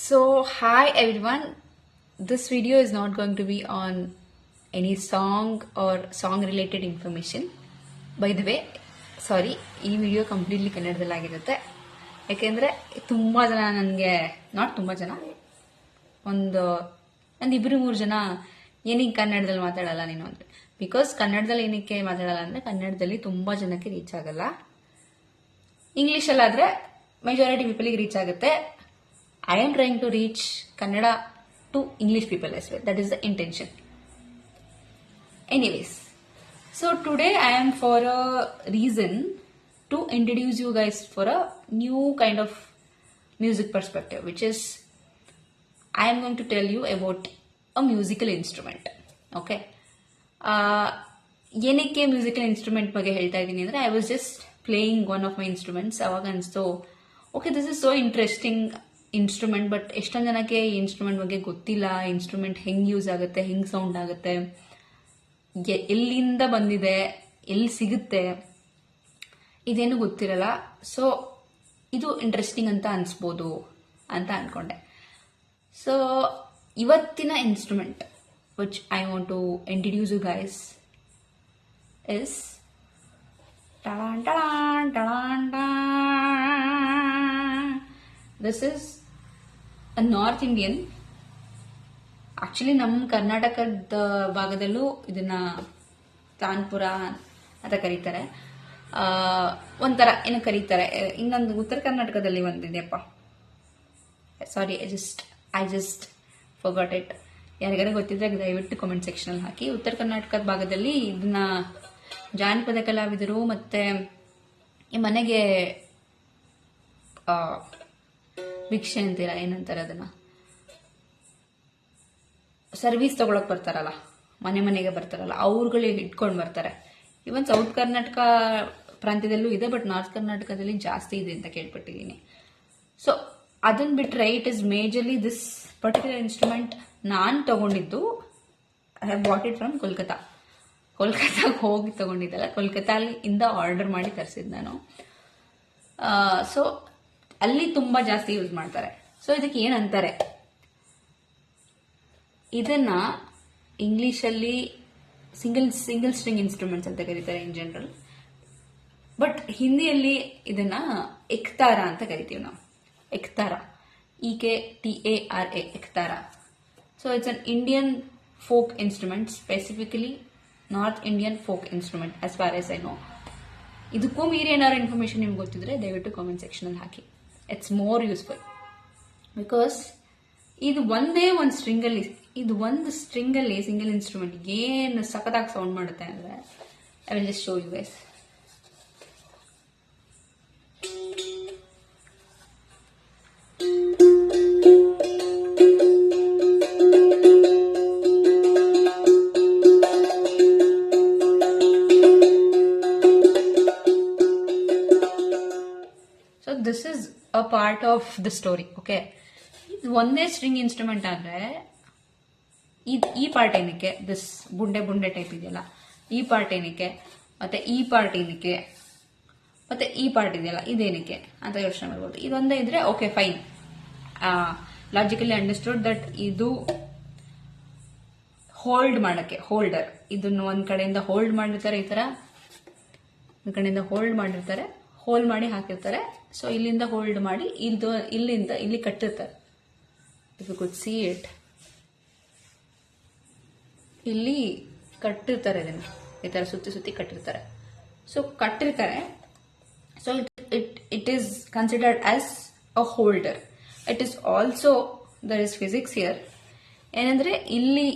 So, hi everyone. This video is not going to be on any song or song related information. By the way, ಸಾರಿ, ಈ video completely ಕನ್ನಡದಲ್ಲಾಗಿರುತ್ತೆ. ಯಾಕೆಂದರೆ ತುಂಬ ಜನ ನನಗೆ ತುಂಬ ಜನ ಒಂದು ಇಬ್ಬರು ಮೂರು ಜನ ಏನಕ್ಕೆ ಕನ್ನಡದಲ್ಲಿ ಮಾತಾಡಲ್ಲ ನೀನು ಅಂದರೆ, ಬಿಕಾಸ್ ಕನ್ನಡದಲ್ಲಿ ಏನಕ್ಕೆ ಮಾತಾಡಲ್ಲ ಅಂದರೆ ಕನ್ನಡದಲ್ಲಿ ತುಂಬ ಜನಕ್ಕೆ ರೀಚ್ ಆಗಲ್ಲ. ಇಂಗ್ಲೀಷಲ್ಲಾದರೆ ಮೆಜಾರಿಟಿ ಪೀಪಲಿಗೆ ರೀಚ್ ಆಗುತ್ತೆ. I am trying to reach Kannada to English people as well. That is the intention. Anyways, so today I am for a reason to introduce you guys for a new kind of music perspective, which is I am going to tell you about a musical instrument. Okay. ಏನಕ್ಕೆ musical instrument ಬಗ್ಗೆ ಹೇಳ್ತಾ ಇದ್ದೀನಿ ಅಂದರೆ, I was just playing one of my instruments. ಅವಾಗ ಅನಿಸ್ತು, okay, this is so interesting instrument, but ಎಷ್ಟೊಂದು ಜನಕ್ಕೆ ಈ ಇನ್ಸ್ಟ್ರೂಮೆಂಟ್ ಬಗ್ಗೆ ಗೊತ್ತಿಲ್ಲ. ಇನ್ಸ್ಟ್ರೂಮೆಂಟ್ ಹೆಂಗೆ ಯೂಸ್ ಆಗುತ್ತೆ, ಹೆಂಗೆ ಸೌಂಡ್ ಆಗುತ್ತೆ, ಎಲ್ಲಿಂದ ಬಂದಿದೆ, ಎಲ್ಲಿ ಸಿಗುತ್ತೆ, ಇದೇನು ಗೊತ್ತಿರಲ್ಲ. ಸೊ ಇದು ಇಂಟ್ರೆಸ್ಟಿಂಗ್ ಅಂತ ಅನಿಸ್ಬೋದು ಅಂತ ಅಂದ್ಕೊಂಡೆ. ಸೊ ಇವತ್ತಿನ instrument which I want to introduce you guys is this is a North Indian. Actually ನಮ್ಮ ಕರ್ನಾಟಕದ ಭಾಗದಲ್ಲೂ ಇದನ್ನ ತಾನ್ಪುರ ಅಂತ ಕರೀತಾರೆ, ಒಂಥರ ಏನೋ ಕರೀತಾರೆ. ಇನ್ನೊಂದು ಉತ್ತರ ಕರ್ನಾಟಕದಲ್ಲಿ ಒಂದಿದೆಯಪ್ಪ, ಸಾರಿ, ಐ ಜಸ್ಟ್ ಫರ್ಗಾಟ್ ಇಟ್. ಯಾರಿಗಾರ ಗೊತ್ತಿದ್ರೆ ದಯವಿಟ್ಟು ಕಾಮೆಂಟ್ ಸೆಕ್ಷನ್ ಹಾಕಿ. ಉತ್ತರ ಕರ್ನಾಟಕದ ಭಾಗದಲ್ಲಿ ಇದನ್ನ ಜಾನಪದ ಕಲಾವಿದರು ಮತ್ತೆ ಈ ಮನೆಗೆ ಭಿಕ್ಷೆ ಅಂತೀರ, ಏನಂತಾರೆ ಅದನ್ನ, ಸರ್ವಿಸ್ ತಗೊಳಕ್ ಬರ್ತಾರಲ್ಲ, ಮನೆಗೆ ಬರ್ತಾರಲ್ಲ, ಅವ್ರುಗಳಿಗೆ ಇಟ್ಕೊಂಡು ಬರ್ತಾರೆ. ಇವನ್ ಸೌತ್ ಕರ್ನಾಟಕ ಪ್ರಾಂತ್ಯದಲ್ಲೂ ಇದೆ, ಬಟ್ ನಾರ್ತ್ ಕರ್ನಾಟಕದಲ್ಲಿ ಜಾಸ್ತಿ ಇದೆ ಅಂತ ಕೇಳ್ಪಟ್ಟಿದ್ದೀನಿ. ಸೊ ಅದನ್ನ ಬಿಟ್ರೆ it is majorly this particular instrument ನಾನು ತಗೊಂಡಿದ್ದು, I have bought it from ಕೋಲ್ಕತ್ತಾಗ ಹೋಗಿ ತಗೊಂಡಿದ್ದಲ್ಲ, ಕೋಲ್ಕತ್ತಾದಿಂದ ಆರ್ಡರ್ ಮಾಡಿ ತರಿಸಿದ್ದು ನಾನು. ಸೊ ಅಲ್ಲಿ ತುಂಬ ಜಾಸ್ತಿ ಯೂಸ್ ಮಾಡ್ತಾರೆ. ಸೊ ಇದಕ್ಕೆ ಏನಂತಾರೆ, ಇದನ್ನ ಇಂಗ್ಲಿಷಲ್ಲಿ ಸಿಂಗಲ್ ಸ್ಟ್ರಿಂಗ್ ಇನ್ಸ್ಟ್ರೂಮೆಂಟ್ಸ್ ಅಂತ ಕರೀತಾರೆ ಇನ್ ಜನರಲ್, ಬಟ್ ಹಿಂದಿಯಲ್ಲಿ ಇದನ್ನ ಎಕ್ತಾರ ಅಂತ ಕರಿತೀವಿ ನಾವು. Ektara, EKTARA, ektara. So it's an Indian folk instrument, specifically north Indian folk instrument as far as I know. ಇದಕ್ಕೂ ಮೀರಿ ಏನಾದ್ರು ಇನ್ಫಾರ್ಮೇಶನ್ ನಿಮ್ಗೆ ಗೊತ್ತಿದ್ರೆ ದಯವಿಟ್ಟು ಕಾಮೆಂಟ್ ಸೆಕ್ಷನಲ್ಲಿ ಹಾಕಿ. ಇಟ್ಸ್ ಮೋರ್ ಯೂಸ್ಫುಲ್ ಬಿಕಾಸ್ ಇದು ಒಂದೇ ಒಂದು ಸ್ಟ್ರಿಂಗಲ್ಲಿ, ಸಿಂಗಲ್ ಇನ್ಸ್ಟ್ರೂಮೆಂಟ್ ಏನು ಸಖತ್ತಾಗಿ ಸೌಂಡ್ ಮಾಡುತ್ತೆ ಅಂದರೆ, I will just show you guys. This is a part of the story. Okay, ಇದು ಒಂದೇ ಸ್ಟ್ರಿಂಗ್ ಇನ್ಸ್ಟ್ರೂಮೆಂಟ್ ಆದರೆ ಈ ಪಾರ್ಟ್ ಏನಕ್ಕೆ, ದಿಸ್ ಬುಂಡೆ ಟೈಪ್ ಇದೆಯಲ್ಲ, ಈ ಪಾರ್ಟ್ ಏನಕ್ಕೆ, ಮತ್ತೆ ಈ ಪಾರ್ಟ್ ಏನಕ್ಕೆ, ಮತ್ತೆ ಈ ಪಾರ್ಟ್ ಇದೆಯಲ್ಲ ಇದೇನಕ್ಕೆ ಅಂತ ಯೋಚನೆ ಮಾಡ್ಬೋದು. ಇದೊಂದೇ ಇದ್ರೆ okay fine, logically understood that ಇದು ಹೋಲ್ಡ್ ಮಾಡಕ್ಕೆ, ಹೋಲ್ಡರ್, ಇದನ್ನು ಒಂದ್ ಕಡೆಯಿಂದ ಹೋಲ್ಡ್ ಮಾಡಿರ್ತಾರೆ, ಈ ತರ ಒಂದ್ ಕಡೆಯಿಂದ ಹೋಲ್ಡ್ ಮಾಡಿರ್ತಾರೆ, ಹೋಲ್ ಮಾಡಿ ಹಾಕಿರ್ತಾರೆ. ಸೊ ಇಲ್ಲಿಂದ ಹೋಲ್ಡ್ ಮಾಡಿ ಇಲ್ಲಿಂದ ಇಲ್ಲಿ ಕಟ್ಟಿರ್ತಾರೆ. If you could see it, ಇಲ್ಲಿ ಕಟ್ಟಿರ್ತಾರೆ, ಇದನ್ನ ಈ ತರ ಸುತ್ತಿ ಕಟ್ಟಿರ್ತಾರೆ. ಸೊ ಕಟ್ಟಿರ್ತಾರೆ. So it is considered as a holder. It is also there is physics here. ಏನಂದ್ರೆ ಇಲ್ಲಿ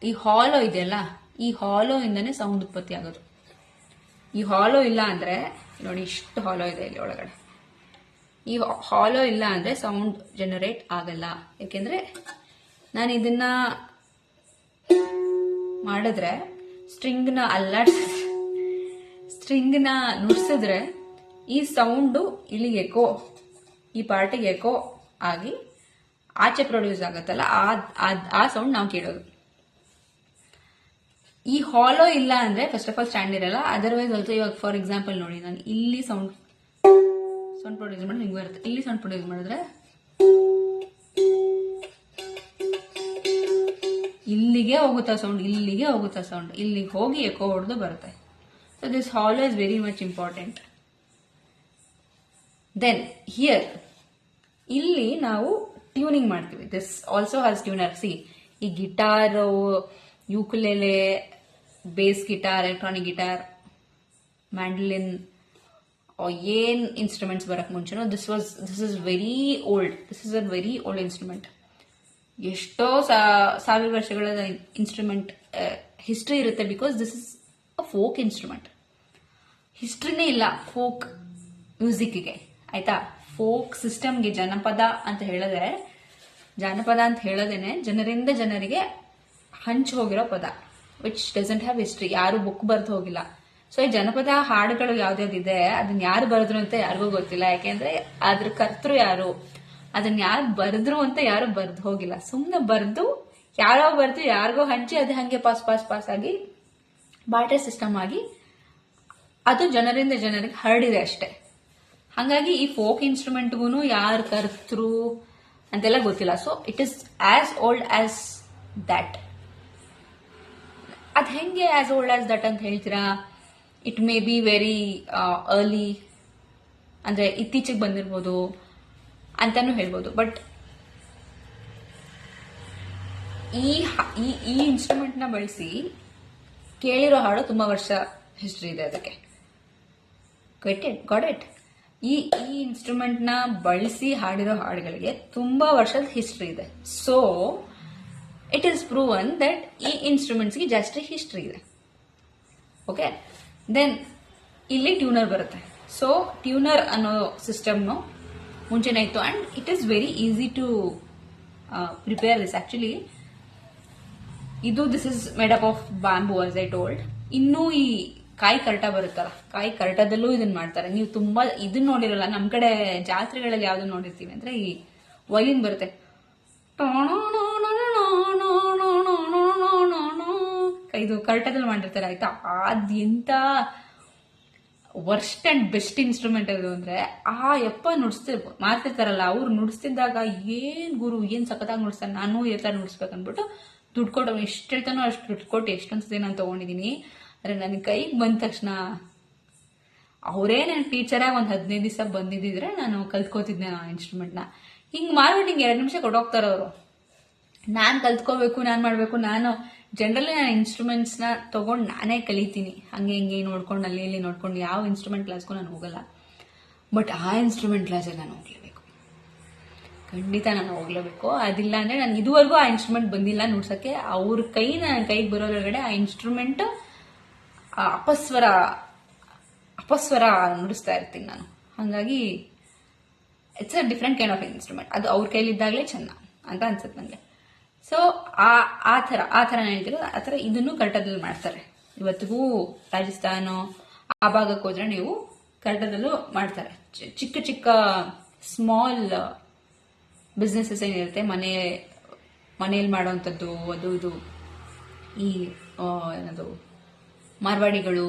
ಈ ಹಾಲೋ ಇದೆಯಲ್ಲ, ಈ ಹಾಲೋ ಇಂದಾನೆ ಸೌಂಡ್ ಉತ್ಪತ್ತಿ ಆಗೋದು. ಈ ಹಾಲೋ ಇಲ್ಲ ಅಂದ್ರೆ ನೋಡಿ, ಇಷ್ಟು ಹಾಲೋ ಇದೆ ಇಲ್ಲಿ ಒಳಗಡೆ. ಈ ಹಾಲೋ ಇಲ್ಲ ಅಂದ್ರೆ ಸೌಂಡ್ ಜನರೇಟ್ ಆಗಲ್ಲ. ಯಾಕೆಂದ್ರೆ ನಾನು ಇದನ್ನ ಮಾಡಿದ್ರೆ ಸ್ಟ್ರಿಂಗ್ನ ನುಡ್ಸಿದ್ರೆ ಈ ಸೌಂಡು ಇಲ್ಲಿಗೆ ಎಕೋ, ಈ ಪಾರ್ಟಿಗೆ ಎಕೋ ಆಗಿ ಆಚೆ ಪ್ರೊಡ್ಯೂಸ್ ಆಗತ್ತಲ್ಲ, ಆ ಸೌಂಡ್ ನಾವು ಕೇಳೋದು. ಈ ಹಾಲೋ ಇಲ್ಲ ಅಂದ್ರೆ ಫಸ್ಟ್ ಆಫ್ ಆಲ್ ಸ್ಟ್ಯಾಂಡ್ ಇರಲ್ಲ. ಅದರ್ವೈಸ್ ಆಲ್ಸೋ ಇವಾಗ ಫಾರ್ ಎಕ್ಸಾಂಪಲ್ ನೋಡಿ, ನಾನು ಇಲ್ಲಿ ಸೌಂಡ್ ಪ್ರೊಡ್ಯೂಸ್ ಮಾಡಿ ಹಿಂಗೆ ಬರುತ್ತೆ. ಇಲ್ಲಿ ಸೌಂಡ್ ಪ್ರೊಡ್ಯೂಸ್ ಮಾಡಿದ್ರೆ ಇಲ್ಲಿಗೆ ಹೋಗುತ್ತಾ ಸೌಂಡ್, ಇಲ್ಲಿಗೆ ಹೋಗುತ್ತಾ ಸೌಂಡ್, ಇಲ್ಲಿಗೆ ಹೋಗಿ ಎಕೋ ಹೊಡೆದು ಬರುತ್ತೆ. So this always very much important. Then here, ಇಲ್ಲಿ ನಾವು ಟ್ಯೂನಿಂಗ್ ಮಾಡ್ತೀವಿ. This also has tuner. See, ಈ guitar, ukulele, bass guitar, electronic guitar, mandolin, ಏನ್ ಇನ್ಸ್ಟ್ರೂಮೆಂಟ್ಸ್ ಬರಕ್ ಮುಂಚೆನೋ this is very old. This is a very old instrument. ಎಷ್ಟೋ ಸಾವಿರ ವರ್ಷಗಳ ಇನ್ಸ್ಟ್ರೂಮೆಂಟ್ ಹಿಸ್ಟ್ರಿ ಇರುತ್ತೆ. Because this is a folk instrument. ಹಿಸ್ಟ್ರಿನೇ ಇಲ್ಲ ಫೋಕ್ ಮ್ಯೂಸಿಕ್ಗೆ, ಆಯ್ತಾ. ಫೋಕ್ ಸಿಸ್ಟಮ್ಗೆ ಜಾನಪದ ಅಂತ ಹೇಳೋದೇನೆ ಜನರಿಂದ ಜನರಿಗೆ ಹಂಚಿ ಹೋಗಿರೋ ಪದ, ವಿಚ್ ಡಸಂಟ್ ಹ್ಯಾವ್ ಹಿಸ್ಟ್ರಿ. ಯಾರು ಬುಕ್ ಬರೆದು ಹೋಗಿಲ್ಲ. ಸೊ ಈ ಜನಪದ ಹಾಡುಗಳು ಯಾವ್ದಾವ್ದಿದೆ ಅದನ್ನ ಯಾರು ಬರೆದ್ರು ಅಂತ ಯಾರಿಗೂ ಗೊತ್ತಿಲ್ಲ. ಯಾಕೆಂದ್ರೆ ಅದ್ರ ಕರ್ತೃ ಯಾರು, ಅದನ್ನ ಯಾರು ಬರೆದ್ರು ಅಂತ ಯಾರು ಬರ್ದು ಹೋಗಿಲ್ಲ. ಸುಮ್ಮನೆ ಬರ್ದು ಯಾರಿಗೋ ಹಂಚಿ ಅದು ಹಂಗೆ ಪಾಸ್ ಆಗಿ ಬಾರ್ಟರ್ ಸಿಸ್ಟಮ್ ಆಗಿ ಅದು ಜನರಿಂದ ಜನರಿಗೆ ಹರಡಿದೆ ಅಷ್ಟೇ. ಹಾಗಾಗಿ ಈ ಫೋಕ್ ಇನ್ಸ್ಟ್ರೂಮೆಂಟ್ಗೂ ಯಾರು ಕರ್ತೃ ಅಂತೆಲ್ಲ ಗೊತ್ತಿಲ್ಲ. So it is as old as that. ಅದ್ ಹೆಂಗೆ ಆಸ್ ಓಲ್ಡ್ ಆಸ್ ದಟ್ ಅಂತ ಹೇಳ್ತೀರಾ? It may be very early, ಅಂದ್ರೆ ಇತ್ತೀಚೆಗೆ ಬಂದಿರ್ಬೋದು ಅಂತಾನು ಹೇಳ್ಬೋದು. ಬಟ್ ಈ ಇನ್ಸ್ಟ್ರೂಮೆಂಟ್ ನ ಬಳಸಿ ಕೇಳಿರೋ ಹಾಡು ತುಂಬಾ ವರ್ಷ ಹಿಸ್ಟ್ರಿ ಇದೆ ಅದಕ್ಕೆ. Got it? ಈ ಇನ್ಸ್ಟ್ರೂಮೆಂಟ್ ನ ಬಳಸಿ ಹಾಡಿರೋ ಹಾಡುಗಳಿಗೆ ತುಂಬಾ ವರ್ಷದ ಹಿಸ್ಟ್ರಿ ಇದೆ. So it is proven that ಈ ಇನ್ಸ್ಟ್ರೂಮೆಂಟ್ಸ್ಗೆ ಜಾಸ್ತಿ ಹಿಸ್ಟ್ರಿ ಇದೆ. ಓಕೆ, ದೆನ್ ಇಲ್ಲಿ ಟ್ಯೂನರ್ ಬರುತ್ತೆ. ಸೊ ಟ್ಯೂನರ್ ಅನ್ನೋ ಸಿಸ್ಟಮ್ನು ಮುಂಚೆನೇ ಇತ್ತು. And it is very easy to prepare this. Actually this is made up of bamboo, as I told. ಇನ್ನೂ ಈ ಕಾಯಿ ಕರಟ ಬರುತ್ತಲ್ಲ, ಕಾಯಿ ಕರಟದಲ್ಲೂ ಇದನ್ನ ಮಾಡ್ತಾರೆ. ನೀವು ತುಂಬಾ ಇದನ್ನ ನೋಡಿರಲ್ಲ. ನಮ್ ಕಡೆ ಜಾತ್ರೆಗಳಲ್ಲಿ ಯಾವ್ದು ನೋಡಿರ್ತೀವಿ ಅಂದ್ರೆ ಈ ವೈಲಿನ್ ಬರುತ್ತೆ, ಇದು ಕರಟದಲ್ಲಿ ಮಾಡಿರ್ತಾರೆ, ಆಯ್ತಾ. ಎಂತ ವರ್ಸ್ಟ್ ಅಂಡ್ ಬೆಸ್ಟ್ ಇನ್ಸ್ಟ್ರೂಮೆಂಟ್ ಅದು ಅಂದ್ರೆ, ಮಾಡ್ತಿರ್ತಾರಲ್ಲ ಅವ್ರು ನುಡಿಸ್ತಿದ್ದಾಗ ಏನ್ ಗುರು ಏನ್ ಸಖತ್ತಾಗಿ ನುಡಿಸ್ತಾರೆ, ನಾನು ತರ ನುಡಿಸ್ಬೇಕನ್ಬಿಟ್ಟು ದುಡ್ಡು ಕೊಟ್ಟು ಎಷ್ಟು ಹೇಳ್ತಾನೋ ಅಷ್ಟು ದುಡ್ಡು ಕೊಟ್ಟು ಎಷ್ಟೊಂದ್ಸತಿ ನಾನು ತಗೊಂಡಿದ್ದೀನಿ. ಆದ್ರೆ ನನ್ನ ಕೈಗೆ ಬಂದ ತಕ್ಷಣ ಅವರೇ ನನ್ನ ಟೀಚರಾಗಿ ಒಂದು 15 ದಿವಸ ಬಂದಿದ್ರೆ ನಾನು ಕಲ್ತ್ಕೋತಿದ್ದೆ ಆ ಇನ್ಸ್ಟ್ರೂಮೆಂಟ್ನ. ಹಿಂಗ್ ಮಾಡ್ಬಿಟ್ಟು ಹಿಂಗೆ 2 ನಿಮಿಷ ಕೊಟ್ಟೋಗ್ತಾರ ಅವರು. ನಾನ್ ಕಲ್ತ್ಕೋಬೇಕು, ನಾನ್ ಮಾಡ್ಬೇಕು. ನಾನು ಜನರಲಿ ನಾನು ಇನ್ಸ್ಟ್ರೂಮೆಂಟ್ಸ್ ನ ತಗೊಂಡು ನಾನೇ ಕಲಿತೀನಿ. ಹಂಗೆ ಹಿಂಗೆ ನೋಡ್ಕೊಂಡು ಅಲ್ಲಿ ಇಲ್ಲಿ ನೋಡ್ಕೊಂಡು ಯಾವ ಇನ್ಸ್ಟ್ರೂಮೆಂಟ್ ಕ್ಲಾಸ್ಗೂ ನಾನು ಹೋಗಲ್ಲ. ಬಟ್ ಆ ಇನ್ಸ್ಟ್ರೂಮೆಂಟ್ ಕ್ಲಾಸಿಗೆ ನಾನು ಹೋಗ್ಲೇಬೇಕು, ಖಂಡಿತ ನಾನು ಹೋಗ್ಲೇಬೇಕು. ಅದಿಲ್ಲ ಅಂದ್ರೆ ನಾನು ಇದುವರೆಗೂ ಆ ಇನ್ಸ್ಟ್ರೂಮೆಂಟ್ ಬಂದಿಲ್ಲ ನುಡ್ಸಕ್ಕೆ. ಅವ್ರ ನನ್ನ ಕೈಗೆ ಬರೋದ್ರೊಳಗಡೆ ಆ ಇನ್ಸ್ಟ್ರೂಮೆಂಟ್ ಅಪಸ್ವರ ನುಡಿಸ್ತಾ ಇರ್ತೀನಿ ನಾನು. ಹಾಗಾಗಿ it's a different kind of instrument. ಅದು ಅವ್ರ ಕೈಲಿದ್ದಾಗಲೇ ಚೆನ್ನ ಅಂತ ಅನ್ಸುತ್ತೆ ನನಗೆ. ಸೊ ಆ ಥರ ಹೇಳ್ತಿರೋ ಆ ಥರ ಇದನ್ನು ಕರ್ಟದಲ್ಲಿ ಮಾಡ್ತಾರೆ. ಇವತ್ತಿಗೂ ರಾಜಸ್ಥಾನ ಆ ಭಾಗಕ್ಕೆ ಹೋದ್ರೆ ನೀವು ಕರ್ಟದಲ್ಲೂ ಮಾಡ್ತಾರೆ. ಚಿಕ್ಕ ಚಿಕ್ಕ ಸ್ಮಾಲ್ ಬಿಸ್ನೆಸಸ್ ಏನಿರುತ್ತೆ, ಮನೆಯಲ್ಲಿ ಮಾಡೋವಂಥದ್ದು, ಅದು ಇದು ಈ ಏನದು ಮಾರ್ವಾಡಿಗಳು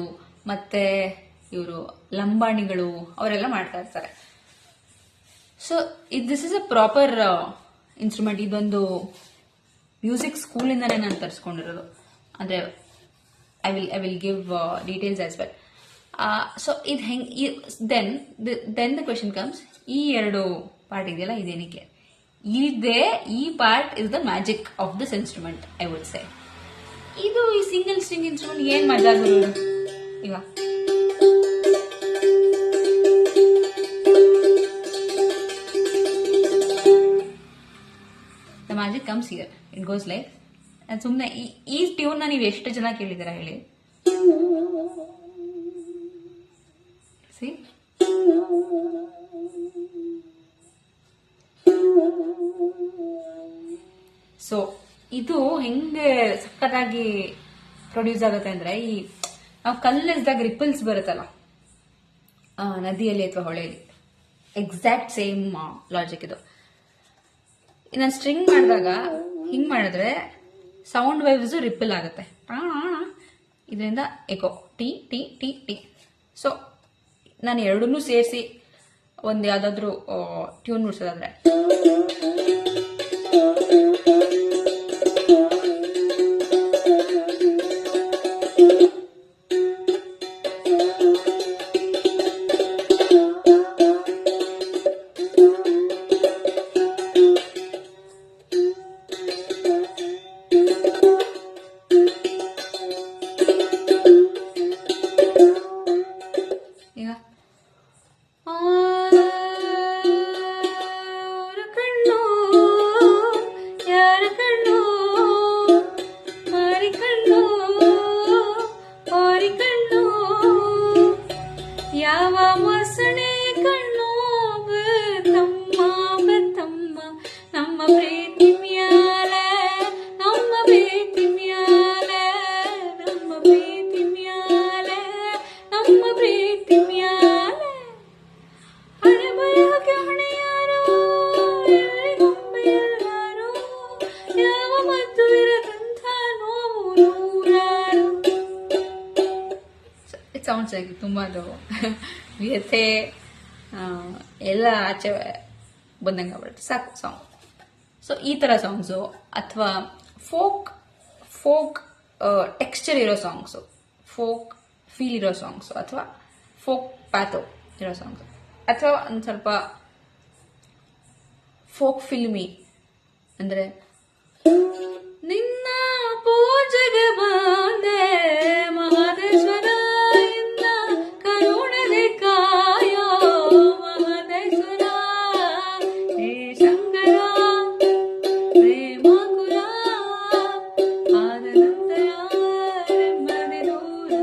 ಮತ್ತೆ ಇವರು ಲಂಬಾಣಿಗಳು ಅವರೆಲ್ಲ ಮಾಡ್ತಾ ಇರ್ತಾರೆ. So this is a proper instrument. ಇದೊಂದು ಮ್ಯೂಸಿಕ್ ಸ್ಕೂಲಿಂದಾನೇ ನಾನು ತರಿಸ್ಕೊಂಡಿರೋದು. ಅಂದ್ರೆ I will give details as well. So ಇದು ಹೆಂಗೆ ದೆನ್ ದ ಕ್ವೆಶನ್ ಕಮ್ಸ್, ಈ 2 ಪಾರ್ಟ್ ಇದೆಯಲ್ಲ ಇದೇನಕ್ಕೆ? ಈ part is the magic of this instrument, I would ಸೇ. ಇದು ಈ ಸಿಂಗಲ್ ಸ್ಟ್ರಿಂಗ್ ಇನ್ಸ್ಟ್ರೂಮೆಂಟ್ ಏನ್ ಮಜಾ ಬರೋದು ಈಗ? The magic comes here. It goes like, ಸುಮ್ಮನೆ ಈ ಟ್ಯೂನ್ ನ ನೀವು ಎಷ್ಟು ಜನ ಕೇಳಿದ್ದೀರಾ ಹೇಳಿ? ಸಿ, ಸೊ ಇದು ಹೆಂಗೆ ಸಖತ್ತಾಗಿ ಪ್ರೊಡ್ಯೂಸ್ ಆಗುತ್ತೆ ಅಂದ್ರೆ, ಈ ನಾವು ಕಲ್ಲೆಸ್ದಾಗ ರಿಪಲ್ಸ್ ಬರುತ್ತಲ್ಲ ನದಿಯಲ್ಲಿ ಅಥವಾ ಹೊಳೆಯಲ್ಲಿ, ಎಕ್ಸಾಕ್ಟ್ ಸೇಮ್ ಲಾಜಿಕ್ ಇದು. ನಾನು ಸ್ಟ್ರಿಂಗ್ ಮಾಡಿದಾಗ ಹಿಂಗ್ ಮಾಡಿದ್ರೆ ಸೌಂಡ್ ವೇವ್ಸ್ ರಿಪಲ್ ಆಗುತ್ತೆ, ಇದರಿಂದ ಎಕೋ ಟಿ ಟಿ ಟಿ ಟಿ. ಸೊ ನಾನು ಎರಡನ್ನೂ ಸೇರಿಸಿ ಒಂದು ಯಾವ್ದಾದ್ರು ಟ್ಯೂನ್ ನುಡ್ಸೋದಾದ್ರೆ ಮಚ್ ಆಗಿ ತುಂಬ ಅದು ವ್ಯಥೆ ಎಲ್ಲ ಆಚೆ ಬಂದಂಗೆ ಆಗ್ಬಿಡುತ್ತೆ ಸಾಕು ಸಾಂಗ್. ಸೊ ಈ ಥರ ಸಾಂಗ್ಸು ಅಥವಾ ಫೋಕ್ ಟೆಕ್ಸ್ಚರ್ ಇರೋ ಸಾಂಗ್ಸು, ಫೋಕ್ ಫೀಲ್ ಇರೋ ಸಾಂಗ್ಸು, ಅಥವಾ ಫೋಕ್ ಪ್ಯಾಥೋ ಇರೋ ಸಾಂಗ್ಸು, ಅಥವಾ ಒಂದು ಸ್ವಲ್ಪ ಫೋಕ್ ಫಿಲ್ಮಿ ಅಂದರೆ ನಿನ್ನ ಪೂಜೆಗೆ ಬಂದೆ ಮಹದೇಶ್ವರ ಇಂದ ಕರುಣದೆ ಕಾಯೋ ಮಹದೇಶ್ವರ ಹೇ ಶಂಕರ ಪ್ರೇಮಕುಲ ಆದ ನಂತರ ನೆಮ್ಮದಿ ದೂರ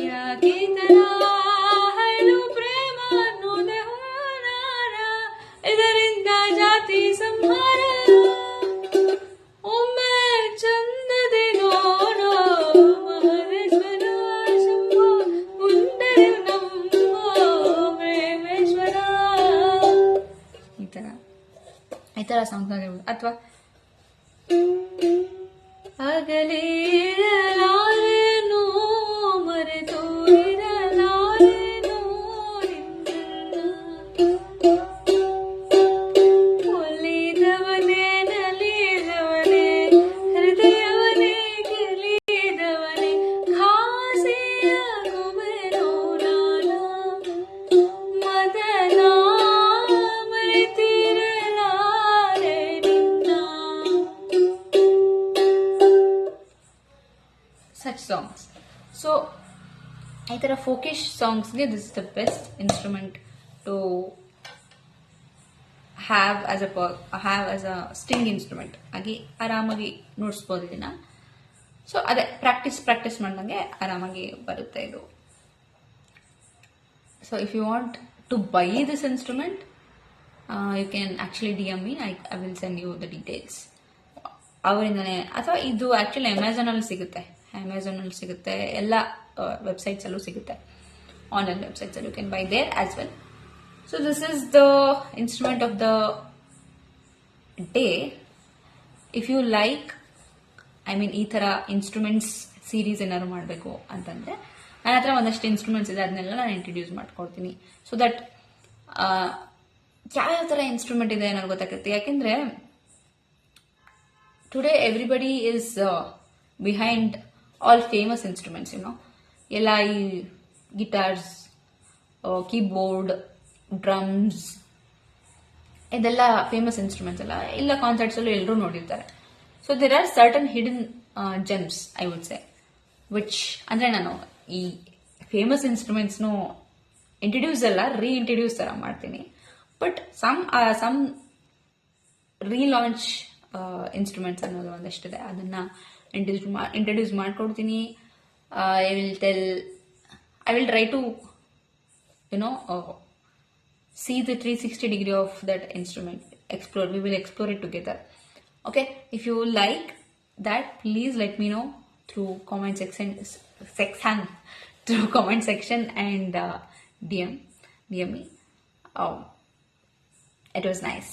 ಯಾಕೆ ತರ ಹೇಳು ಪ್ರೇಮ ಅನ್ನೋದೆ ಹೋರಾರ ಇದರಿಂದ ಜಾತಿ ಸಂಹಾರ ಒಮ್ಮೆ ಚಂದದೆ ನೋಡೋ ಮಹದೇಶ್ವರ ಶಂಭೋ ಮುಂದೆ ನಂಬೋ ಪ್ರೇಮೇಶ್ವರ. ಈ ಥರ ಸಾಂಗ್ಸ್ ಆಗಿರ್ಬೋದು. ಅಥವಾ ಅಗಲಿರಲಾರೆನೋ ಮರೆತು ಇರಲಾರೆನೋ ಒಲಿದವನೇ ನಲಿದವನೇ ಹೃದಯವನೇ ಗೆಲಿದವನೇ ಖಾಸೆಯಾಗುವೆನೋ ನಾನ ಮದನ ಮರೆತಿರಲಾರೆ ನಿನ್ನ. such songs. So ಈ ಥರ ಫೋಕಿಶ್ ಸಾಂಗ್ಸ್ಗೆ this is the best instrument to have as a string instrument ಆಗಿ ಆರಾಮಾಗಿ ನುಡಿಸ್ಬೋದು ಇದನ್ನ. ಸೊ ಅದೇ ಪ್ರಾಕ್ಟೀಸ್ ಮಾಡ್ದಂಗೆ ಆರಾಮಾಗಿ ಬರುತ್ತೆ ಇದು. So if you want to buy this instrument you can actually DM me. I will send you the details ಅವರಿಂದನೇ. ಅಥವಾ ಇದು ಆಕ್ಚುಲಿ ಅಮೆಝಾನಲ್ಲಿ ಸಿಗುತ್ತೆ, ಎಲ್ಲ ವೆಬ್ಸೈಟ್ಸಲ್ಲೂ ಸಿಗುತ್ತೆ, ಆನ್ಲೈನ್ ವೆಬ್ಸೈಟ್ಸಲ್ಲೂ you can buy there as well. So this is the instrument of the day. If you like ಈ ಥರ ಇನ್ಸ್ಟ್ರೂಮೆಂಟ್ಸ್ ಸೀರೀಸ್ ಏನಾದ್ರು ಮಾಡಬೇಕು ಅಂತಂದರೆ ನನ್ನ ಹತ್ರ ಒಂದಷ್ಟು ಇನ್ಸ್ಟ್ರೂಮೆಂಟ್ಸ್ ಇದೆ, ಅದನ್ನೆಲ್ಲ ನಾನು ಇಂಟ್ರಡ್ಯೂಸ್ ಮಾಡ್ಕೊಡ್ತೀನಿ. ಸೊ ದಟ್ ಯಾವ್ಯಾವ ಥರ ಇನ್ಸ್ಟ್ರೂಮೆಂಟ್ ಇದೆ ಅನ್ನೋದು ಗೊತ್ತಾಗುತ್ತೆ. ಯಾಕೆಂದರೆ today everybody is behind all famous instruments, ಎಲ್ಲ ಈ ಗಿಟಾರ್ಸ್, ಕೀಬೋರ್ಡ್, ಡ್ರಮ್ಸ್, ಇದೆಲ್ಲ ಫೇಮಸ್ ಇನ್ಸ್ಟ್ರೂಮೆಂಟ್ಸ್ ಎಲ್ಲ ಕಾನ್ಸರ್ಟ್ಸಲ್ಲೂ ಎಲ್ಲರೂ ನೋಡಿರ್ತಾರೆ. So there are certain hidden gems I would say, which ಅಂದರೆ ನಾನು ಈ ಫೇಮಸ್ ಇನ್ಸ್ಟ್ರೂಮೆಂಟ್ಸ್ನು ರೀಇಂಟ್ರಡ್ಯೂಸ್ ಥರ ಮಾಡ್ತೀನಿ. ಬಟ್ ಸಮ್ ರೀಲಾಂಚ್ ಇನ್ಸ್ಟ್ರೂಮೆಂಟ್ಸ್ ಅನ್ನೋದು ಒಂದಷ್ಟಿದೆ, ಅದನ್ನು ಇಂಟ್ರಡ್ಯೂಸ್ ಮಾಡ್ಕೊಡ್ತೀನಿ. I will try to see the 360 degree of that instrument, we will explore it together. Okay, if you like that, please let me know through comment section and DM me. It was nice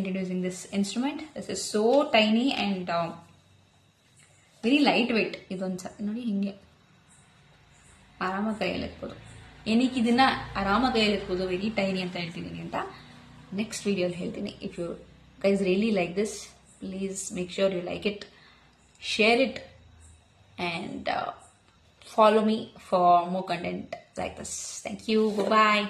introducing this instrument. This is so tiny and very light weight. ಇದೊಂದು ನೋಡಿ ಹಿಂಗೆ ಆರಾಮಾಗಿ ಕೈಯಲ್ಲಿ ಎತ್ಬೋದು. ಏನಕ್ಕೆ ಇದನ್ನ ಆರಾಮಾಗಿ ಕೈಯಲ್ಲಿ ಎತ್ಬೋದು, very tiny ಅಂತ ಹೇಳ್ತಿದ್ದೀನಿ ಅಂತ ನೆಕ್ಸ್ಟ್ ವಿಡಿಯೋಲಿ ಹೇಳ್ತೀನಿ. If you guys really like this, please make sure you like it, share it, and follow me for more content like this. Thank you. Bye bye.